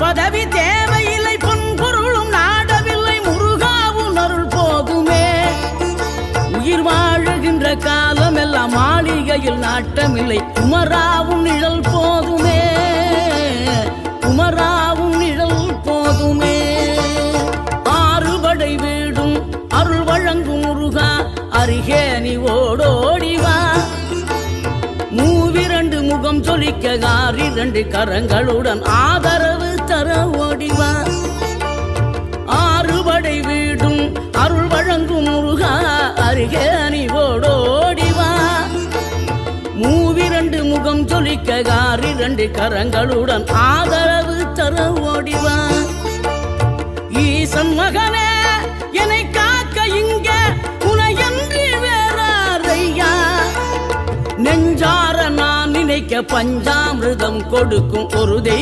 பதவி தேவையில்லை, பொன் பொருளும் நாடவில்லை, முருகாவும் அருள் போதுமே. உயிர் வாழுகின்ற காலம் எல்லாம் மாளிகையில் நாட்டமில்லை, குமராவும் நிழல் போதுமே, குமராவும் நிழல் போதுமே. ஆறுபடை வீடும் அருள் வழங்கும் முருகா, அருகே நீ ஓடோடிவா. மூவிரண்டு முகம் சொலிக்க ஆறிரண்டு கரங்களுடன் ஆதரவு தர ஓடிவா. ஆறுபடை வீடும் அருள் வழங்கும் முருகா, அருகே நீ ஓடோடிவா. மூவிரண்டு முகம் சொலிக்க ஆறிரண்டு கரங்களுடன் ஆதரவு தர ஓடிவா. ஈசன் மகனே என்னை காக்க இங்க உனையன்றி வேறாரையா. நெஞ்சார நான் நினைக்க பஞ்சாமிர்தம் கொடுக்கும் ஒரு தெய்வம்